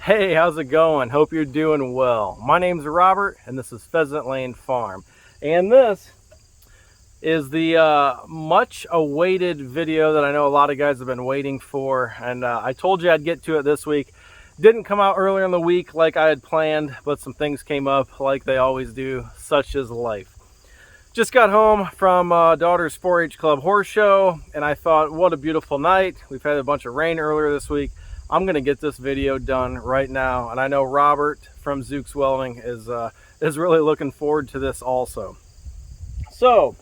Hey, how's it going? Hope you're doing well. My name's Robert, and this is Pheasant Lane Farm. And this is the much awaited video that I know a lot of guys have been waiting for. And I told you I'd get to it this week. Didn't come out earlier in the week like I had planned, but some things came up like they always do, such is life. Just got home from daughter's 4-H Club horse show, and I thought, what a beautiful night. We've had a bunch of rain earlier this week. I'm gonna get this video done right now, and I know Robert from Zooks Welding is really looking forward to this also. So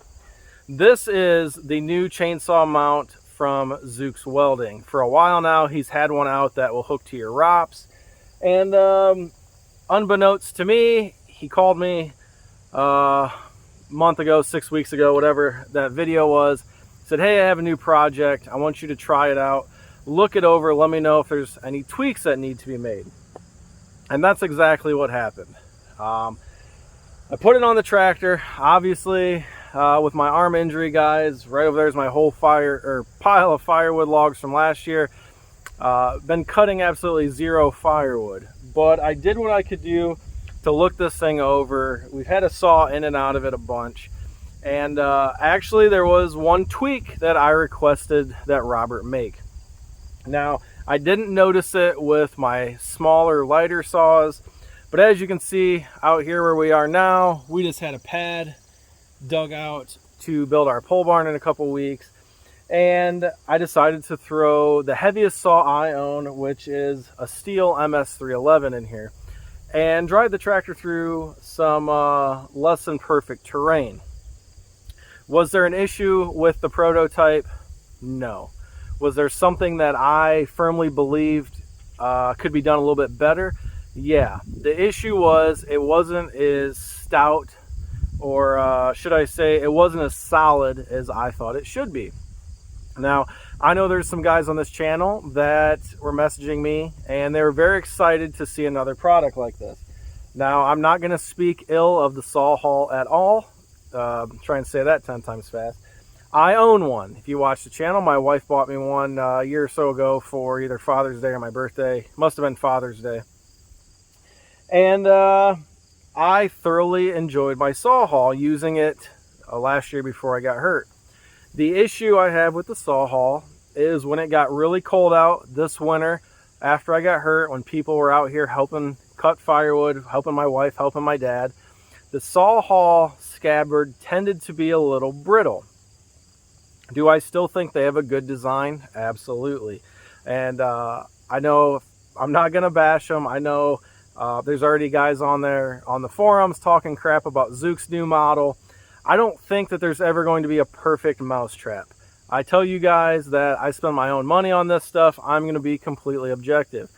this is the new chainsaw mount from Zooks Welding. For a while now, he's had one out that will hook to your ROPS, and unbeknownst to me, he called me month ago, 6 weeks ago, whatever that video was, said, hey, I have a new project. I want you to try it out. Look it over. Let me know if there's any tweaks that need to be made. And that's exactly what happened. I put it on the tractor, obviously, with my arm injury, guys. Right over there is my whole pile of firewood logs from last year. Been cutting absolutely zero firewood, but I did what I could do to look this thing over. We've had a saw in and out of it a bunch, and actually there was one tweak that I requested that Robert make. Now, I didn't notice it with my smaller, lighter saws, but as you can see out here where we are now, we just had a pad dug out to build our pole barn in a couple weeks, and I decided to throw the heaviest saw I own, which is a steel MS311 in here, and drive the tractor through some less than perfect terrain. Was there an issue with the prototype? No. Was there something that I firmly believed could be done a little bit better? Yeah. The issue was it wasn't as stout, or should I say it wasn't as solid as I thought it should be. Now, I know there's some guys on this channel that were messaging me, and they were very excited to see another product like this. Now, I'm not going to speak ill of the saw haul at all. Try and say that 10 times fast. I own one. If you watch the channel, my wife bought me one a year or so ago for either Father's Day or my birthday. Must have been Father's Day. And I thoroughly enjoyed my saw haul using it last year before I got hurt. The issue I have with the saw haul is when it got really cold out this winter after I got hurt, when people were out here helping cut firewood, helping my wife, helping my dad, the saw haul scabbard tended to be a little brittle. Do I still think they have a good design? Absolutely. And I know I'm not going to bash them. I know there's already guys on there on the forums talking crap about Zuke's new model. I don't think that there's ever going to be a perfect mousetrap. I tell you guys that I spend my own money on this stuff. I'm going to be completely objective.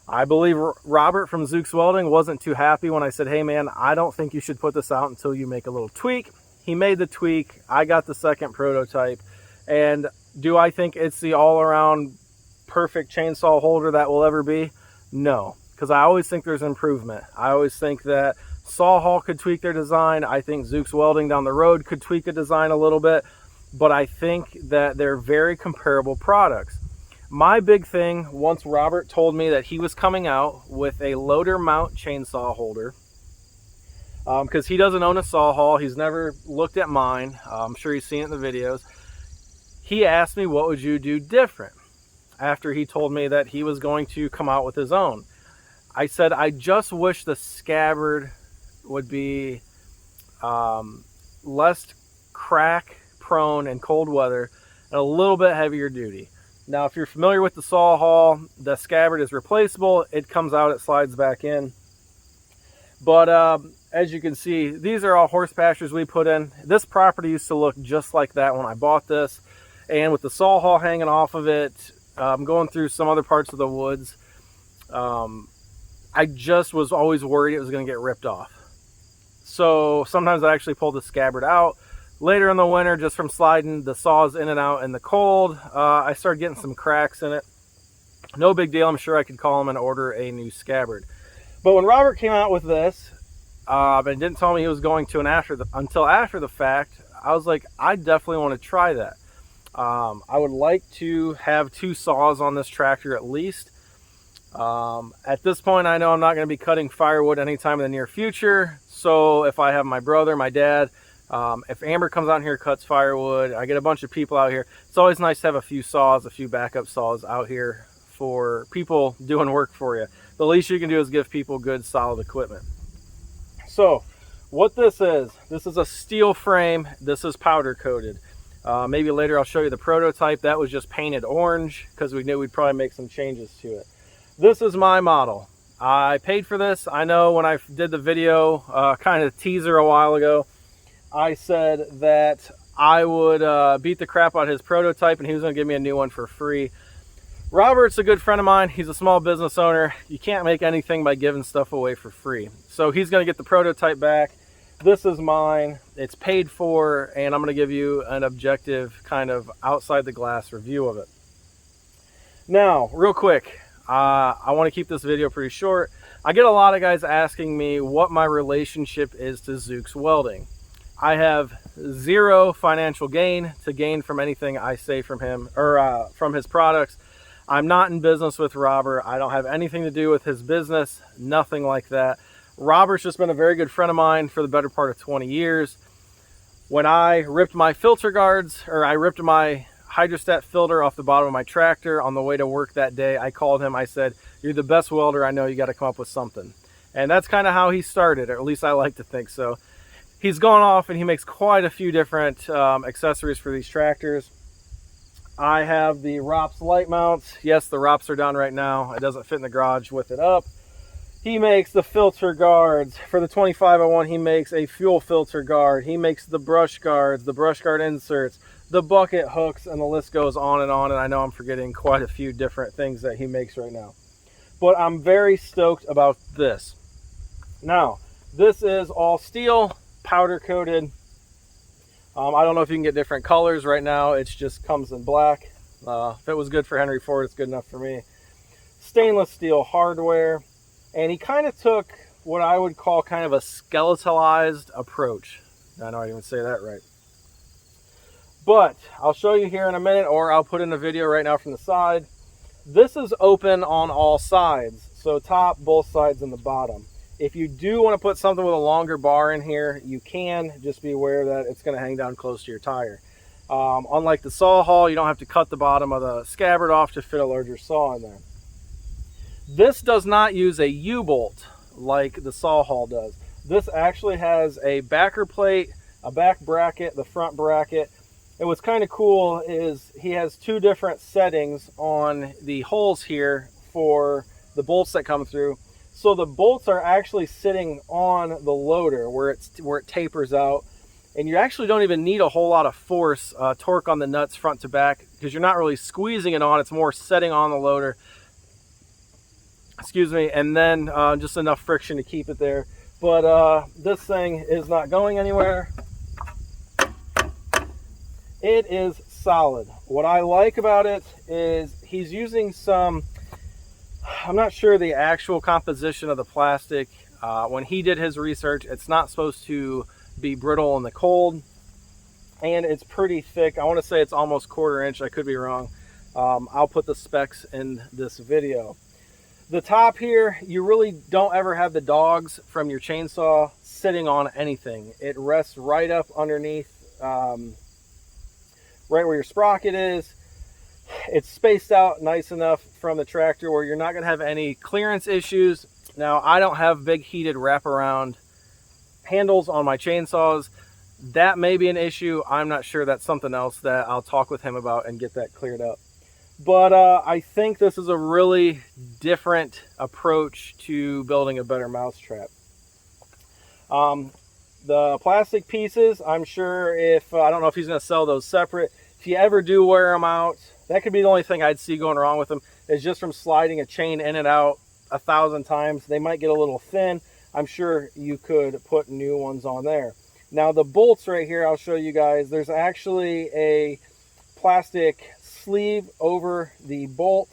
I believe Robert from Zooks Welding wasn't too happy when I said, hey man, I don't think you should put this out until you make a little tweak. He made the tweak. I got the second prototype. And do I think it's the all-around perfect chainsaw holder that will ever be? No, because I always think there's improvement. I always think that saw haul could tweak their design. I think Zooks Welding down the road could tweak a design a little bit, but I think that they're very comparable products. My big thing, once Robert told me that he was coming out with a loader mount chainsaw holder, because he doesn't own a saw haul, he's never looked at mine, I'm sure he's seen it in the videos. He asked me, what would you do different? After he told me that he was going to come out with his own. I said, I just wish the scabbard would be less crack prone in cold weather and a little bit heavier duty. Now, if you're familiar with the saw haul, the scabbard is replaceable. It comes out, it slides back in. But as you can see, these are all horse pastures we put in. This property used to look just like that when I bought this. And with the saw haul hanging off of it, going through some other parts of the woods, I just was always worried it was going to get ripped off. So sometimes I actually pulled the scabbard out. Later in the winter, just from sliding the saws in and out in the cold, I started getting some cracks in it. No big deal. I'm sure I could call him and order a new scabbard. But when Robert came out with this, and didn't tell me he was going to until after the fact, I was like, I definitely want to try that. I would like to have 2 saws on this tractor at least. At this point, I know I'm not going to be cutting firewood anytime in the near future. So if I have my brother, my dad, if Amber comes out here, cuts firewood, I get a bunch of people out here. It's always nice to have a few saws, a few backup saws out here for people doing work for you. The least you can do is give people good, solid equipment. So what this is a steel frame. This is powder coated. Maybe later I'll show you the prototype. That was just painted orange because we knew we'd probably make some changes to it. This is my model. I paid for this. I know when I did the video, kind of teaser a while ago, I said that I would beat the crap out of his prototype and he was going to give me a new one for free. Robert's a good friend of mine. He's a small business owner. You can't make anything by giving stuff away for free. So he's going to get the prototype back. This is mine. It's paid for, and I'm going to give you an objective kind of outside the glass review of it. Now, real quick, I want to keep this video pretty short. I get a lot of guys asking me what my relationship is to Zooks Welding. I have zero financial gain to gain from anything I say from him or from his products. I'm not in business with Robert. I don't have anything to do with his business, nothing like that. Robert's just been a very good friend of mine for the better part of 20 years. When I ripped my filter guards, or I ripped my hydrostat filter off the bottom of my tractor on the way to work that day, I called him. I said, "You're the best welder I know. You got to come up with something." And that's kind of how he started, or at least I like to think so. He's gone off and he makes quite a few different accessories for these tractors. I have the ROPS light mounts. Yes, the ROPS are down right now. It doesn't fit in the garage with it up. He makes the filter guards. For the 2501, he makes a fuel filter guard. He makes the brush guards, the brush guard inserts, the bucket hooks, and the list goes on. And I know I'm forgetting quite a few different things that he makes right now. But I'm very stoked about this. Now, this is all steel, powder coated. I don't know if you can get different colors right now. It just comes in black. If it was good for Henry Ford, it's good enough for me. Stainless steel hardware. And he kind of took what I would call kind of a skeletalized approach. I know I didn't even say that right. But I'll show you here in a minute, or I'll put in a video right now from the side. This is open on all sides. So top, both sides, and the bottom. If you do want to put something with a longer bar in here, you can. Just be aware that it's going to hang down close to your tire. Unlike the saw hull, you don't have to cut the bottom of the scabbard off to fit a larger saw in there. This does not use a U-bolt like the saw hull does. This actually has a backer plate, a back bracket, the front bracket. And what's kind of cool is he has two different settings on the holes here for the bolts that come through. So the bolts are actually sitting on the loader where it tapers out. And you actually don't even need a whole lot of force, torque on the nuts front to back, because you're not really squeezing it on. It's more setting on the loader. Excuse me, and then just enough friction to keep it there. But this thing is not going anywhere. It is solid. What I like about it is he's using some, I'm not sure the actual composition of the plastic. When he did his research, it's not supposed to be brittle in the cold, and it's pretty thick. I want to say it's almost 1/4 inch. I could be wrong. I'll put the specs in this video. The top here, you really don't ever have the dogs from your chainsaw sitting on anything. It rests right up underneath, right where your sprocket is. It's spaced out nice enough from the tractor where you're not going to have any clearance issues. Now, I don't have big heated wraparound handles on my chainsaws. That may be an issue. I'm not sure. That's something else that I'll talk with him about and get that cleared up. But I think this is a really different approach to building a better mousetrap. The plastic pieces, I'm sure I don't know if he's going to sell those separate. If you ever do wear them out, that could be the only thing I'd see going wrong with them, is just from sliding a chain in and out 1,000 times. They might get a little thin. I'm sure you could put new ones on there. Now the bolts right here, I'll show you guys. There's actually a plastic sleeve over the bolt,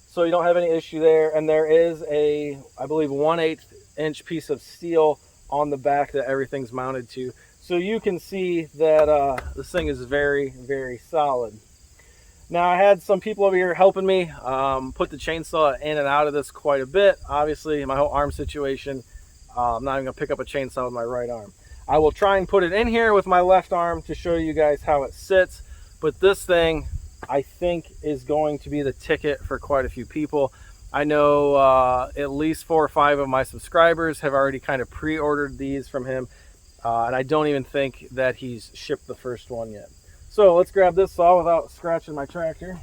so you don't have any issue there. And there is a, I believe, 1/8 inch piece of steel on the back that everything's mounted to. So you can see that this thing is very, very solid. Now, I had some people over here helping me put the chainsaw in and out of this quite a bit. Obviously, my whole arm situation, I'm not even going to pick up a chainsaw with my right arm. I will try and put it in here with my left arm to show you guys how it sits. But this thing, I think, is going to be the ticket for quite a few people. I know at least 4 or 5 of my subscribers have already kind of pre-ordered these from him. And I don't even think that he's shipped the first one yet. So let's grab this saw without scratching my tractor.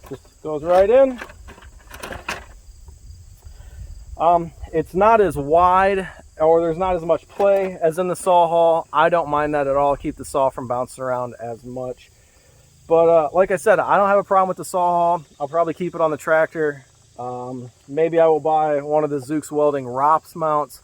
Just goes right in. It's not as wide, or there's not as much play as in the saw hall. I don't mind that at all. Keep the saw from bouncing around as much. But like I said, I don't have a problem with the saw hall. I'll probably keep it on the tractor. Maybe I will buy one of the Zooks Welding ROPS mounts.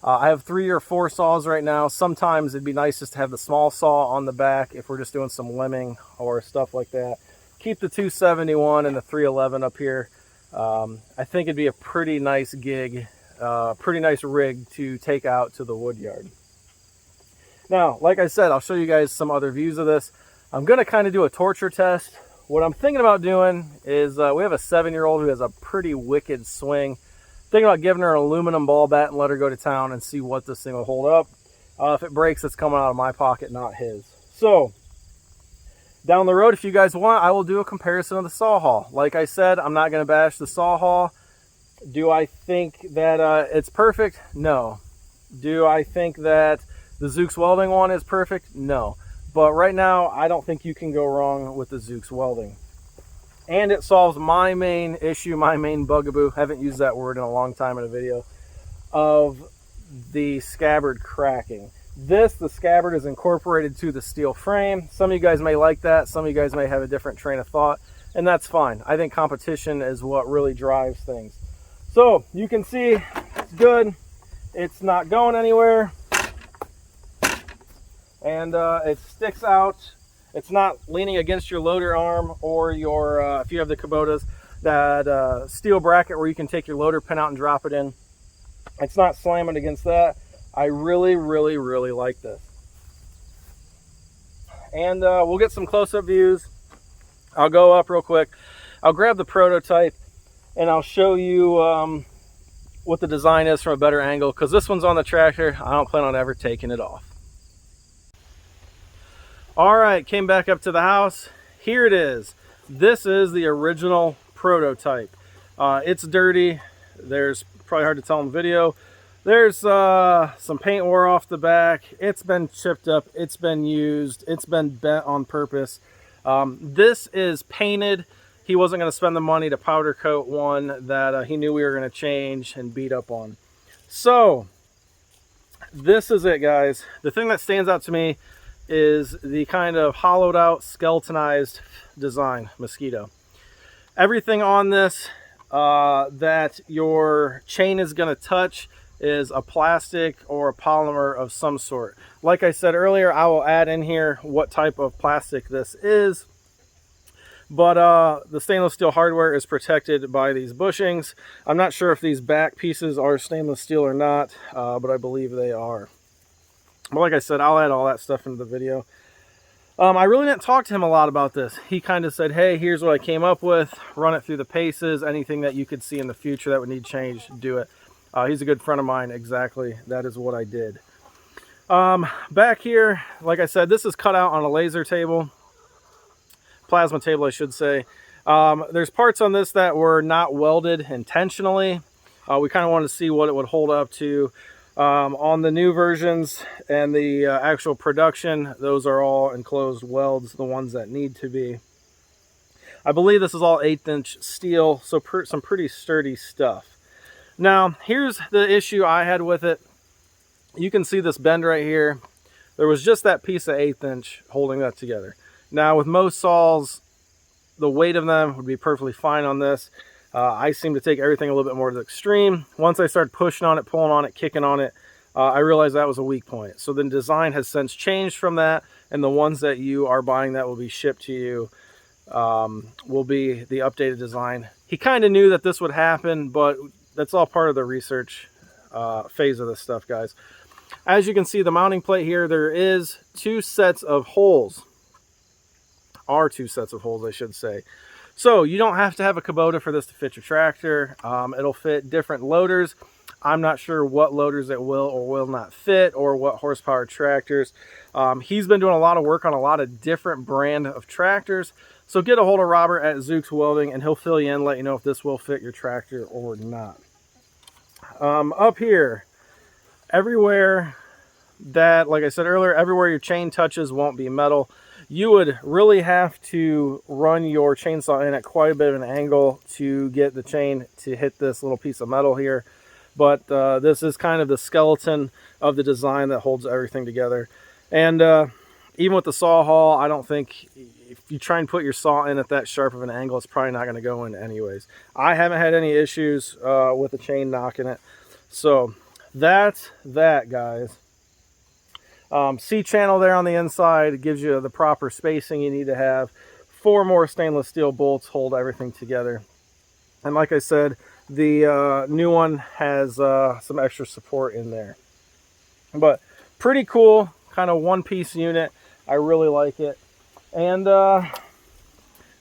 I have 3 or 4 saws right now. Sometimes it'd be nice just to have the small saw on the back if we're just doing some limbing or stuff like that. Keep the 271 and the 311 up here. I think it'd be a pretty nice gig, pretty nice rig to take out to the wood yard. Now, like I said, I'll show you guys some other views of this. I'm going to kind of do a torture test. What I'm thinking about doing is we have a 7-year-old who has a pretty wicked swing. Thinking about giving her an aluminum ball bat and let her go to town and see what this thing will hold up. If it breaks, it's coming out of my pocket, not his. So, down the road, if you guys want, I will do a comparison of the saw hall. Like I said, I'm not going to bash the saw hall. Do I think that it's perfect? No. Do I think that the Zooks Welding one is perfect? No. But right now, I don't think you can go wrong with the Zooks Welding. And it solves my main issue, my main bugaboo, haven't used that word in a long time in a video, of the scabbard cracking. The scabbard is incorporated to the steel frame. Some of you guys may like that. Some of you guys may have a different train of thought, and that's fine. I think competition is what really drives things. So you can see it's good. It's not going anywhere. And it sticks out. It's not leaning against your loader arm or your, if you have the Kubotas, that steel bracket where you can take your loader pin out and drop it in. It's not slamming against that. I really, really, really like this. And we'll get some close-up views. I'll go up real quick. I'll grab the prototype and I'll show you what the design is from a better angle, because this one's on the tractor. I don't plan on ever taking it off. All right, came back up to the house. Here it is. This is the original prototype. It's dirty. There's probably hard to tell in the video. There's some paint wore off the back. It's been chipped up. It's been used. It's been bent on purpose. This is painted. He wasn't going to spend the money to powder coat one that he knew we were going to change and beat up on. So this is it, guys. The thing that stands out to me is the kind of hollowed out, skeletonized design, mosquito. Everything on this that your chain is going to touch is a plastic or a polymer of some sort. Like I said earlier, I will add in here what type of plastic this is. But the stainless steel hardware is protected by these bushings. I'm not sure if these back pieces are stainless steel or not, but I believe they are. But like I said, I'll add all that stuff into the video. I really didn't talk to him a lot about this. He kind of said, hey, here's what I came up with. Run it through the paces. Anything that you could see in the future that would need change, do it. He's a good friend of mine. Exactly. That is what I did. Back here, like I said, this is cut out on a laser table. Plasma table, I should say. There's parts on this that were not welded intentionally. We kind of wanted to see what it would hold up to. On the new versions and the actual production, those are all enclosed welds, the ones that need to be. I believe this is all 1/8" steel, so some pretty sturdy stuff. Now, here's the issue I had with it. You can see this bend right here. There was just that piece of 1/8" holding that together. Now, with most saws, the weight of them would be perfectly fine on this. I seem to take everything a little bit more to the extreme. Once I started pushing on it, pulling on it, kicking on it, I realized that was a weak point. So the design has since changed from that, and the ones that you are buying that will be shipped to you will be the updated design. He kind of knew that this would happen, but that's all part of the research phase of this stuff, guys. As you can see, the mounting plate here, there is two sets of holes. Two sets of holes, I should say. So you don't have to have a Kubota for this to fit your tractor. It'll fit different loaders. I'm not sure what loaders it will or will not fit, or what horsepower tractors. He's been doing a lot of work on a lot of different brand of tractors. So get a hold of Robert at Zooks Welding, and he'll fill you in, let you know if this will fit your tractor or not. Up here, everywhere that, like I said earlier, everywhere your chain touches won't be metal. You would really have to run your chainsaw in at quite a bit of an angle to get the chain to hit this little piece of metal here. But this is kind of the skeleton of the design that holds everything together. And even with the saw hull, I don't think, if you try and put your saw in at that sharp of an angle, it's probably not going to go in anyways. I haven't had any issues with the chain knocking it. So that's that, guys. C-channel there on the inside gives you the proper spacing you need to have. 4 more stainless steel bolts hold everything together. And like I said, the new one has some extra support in there. But pretty cool, kind of one-piece unit. I really like it. And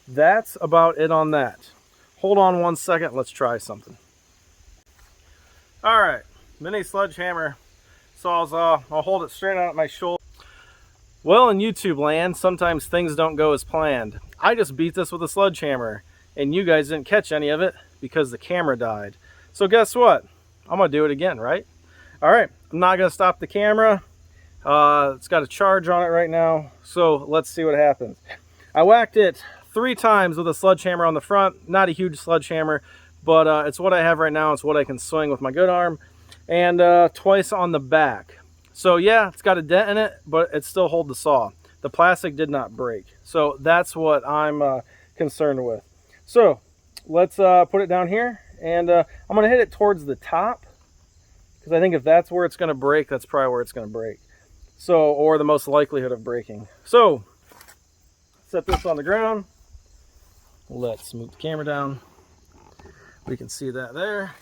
that's about it on that. Hold on one second, let's try something. All right, mini sledgehammer sawzall. I'll hold it straight out at my shoulder. Well, in YouTube land, sometimes things don't go as planned. I just beat this with a sledgehammer, and you guys didn't catch any of it because the camera died. So guess what? I'm gonna do it again, right? All right, I'm not gonna stop the camera. It's got a charge on it right now, so let's see what happens. I whacked it 3 times with a sledgehammer on the front. Not a huge sledgehammer, but it's what I have right now. It's what I can swing with my good arm. And twice on the back. So yeah, it's got a dent in it, but it still holds the saw. The plastic did not break. So that's what I'm concerned with. So let's put it down here, and I'm gonna hit it towards the top, because I think if that's where it's gonna break, that's probably where it's gonna break. So, or the most likelihood of breaking. So set this on the ground. Let's move the camera down. We can see that there.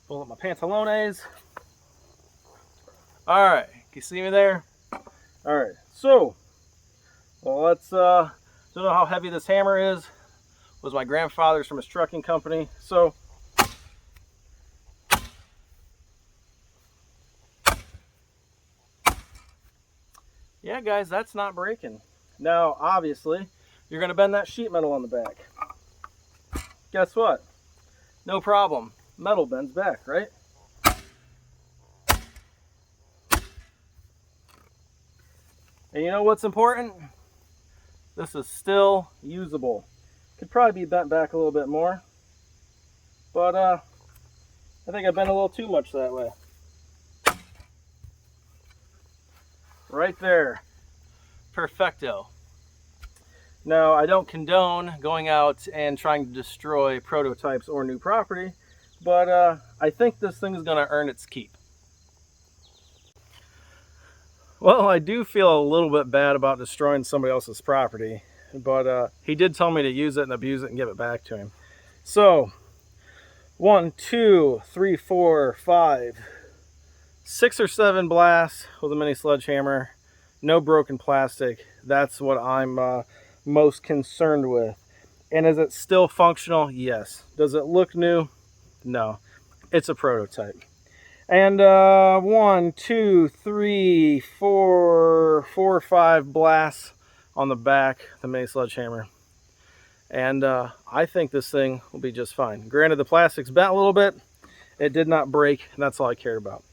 Pull up my pantalones. All right, can you see me there? All right, so let's don't know how heavy this hammer is. It was my grandfather's from his trucking company. So yeah, guys, that's not breaking. Now, obviously, you're gonna bend that sheet metal on the back. Guess what? No problem. Metal bends back, right? And you know what's important? This is still usable. Could probably be bent back a little bit more, but I think I bent a little too much that way. Right there. Perfecto. Now, I don't condone going out and trying to destroy prototypes or new property, but I think this thing is going to earn its keep. Well, I do feel a little bit bad about destroying somebody else's property, but he did tell me to use it and abuse it and give it back to him. So, 1, 2, 3, 4, 5, 6 or 7 blasts with a mini sledgehammer. No broken plastic. That's what I'm most concerned with. And is it still functional? Yes. Does it look new? No. It's a prototype. And 1, 2, 3, 4, 5 blasts on the back, the mini sledgehammer. And I think this thing will be just fine. Granted, the plastic's bent a little bit. It did not break, and that's all I care about.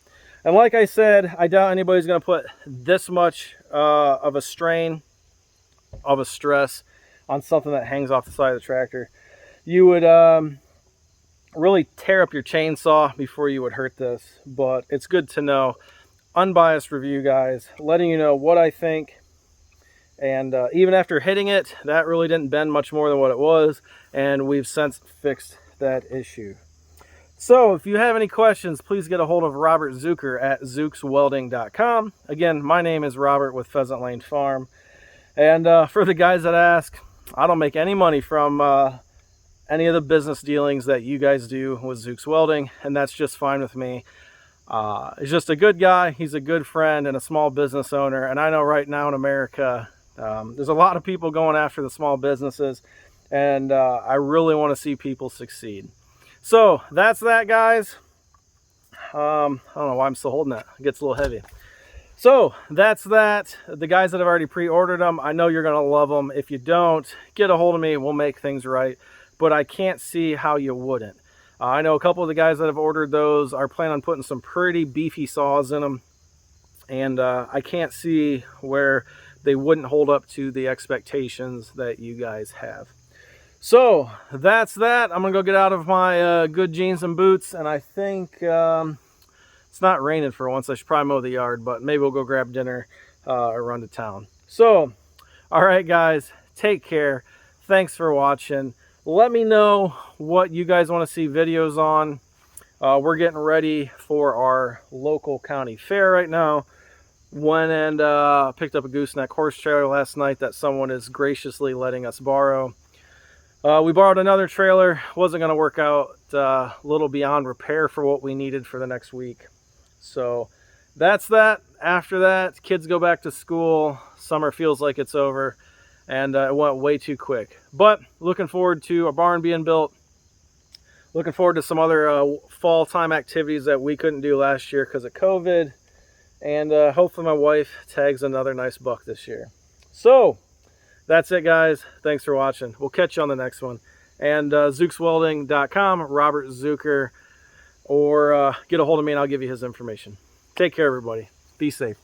And like I said, I doubt anybody's going to put this much of a strain, of a stress on something that hangs off the side of the tractor. You would really tear up your chainsaw before you would hurt this, but it's good to know. Unbiased review, guys, letting you know what I think. And even after hitting it, that really didn't bend much more than what it was, and we've since fixed that issue. So if you have any questions, please get a hold of Robert Zuker at zookswelding.com. Again, my name is Robert with Pheasant Lane Farm. And for the guys that ask, I don't make any money from any of the business dealings that you guys do with Zooks Welding, and that's just fine with me. He's just a good guy. He's a good friend and a small business owner. And I know right now in America, there's a lot of people going after the small businesses, and I really want to see people succeed. So that's that, guys. I don't know why I'm still holding that. It gets a little heavy. So that's that. The guys that have already pre-ordered them, I know you're going to love them. If you don't, get a hold of me. We'll make things right. But I can't see how you wouldn't. I know a couple of the guys that have ordered those are planning on putting some pretty beefy saws in them. And I can't see where they wouldn't hold up to the expectations that you guys have. So that's that. I'm going to go get out of my good jeans and boots. And I think it's not raining for once. I should probably mow the yard. But maybe we'll go grab dinner or run to town. So, all right, guys. Take care. Thanks for watching. Let me know what you guys want to see videos on. We're getting ready for our local county fair right now. Went and picked up a gooseneck horse trailer last night that someone is graciously letting us borrow. We borrowed another trailer. Wasn't going to work out, a little beyond repair for what we needed for the next week. So that's that. After that, kids go back to school. Summer feels like it's over. And it went way too quick. But looking forward to a barn being built. Looking forward to some other fall time activities that we couldn't do last year because of COVID. And hopefully my wife tags another nice buck this year. So that's it, guys. Thanks for watching. We'll catch you on the next one. And zookswelding.com, Robert Zuker, or get a hold of me and I'll give you his information. Take care, everybody. Be safe.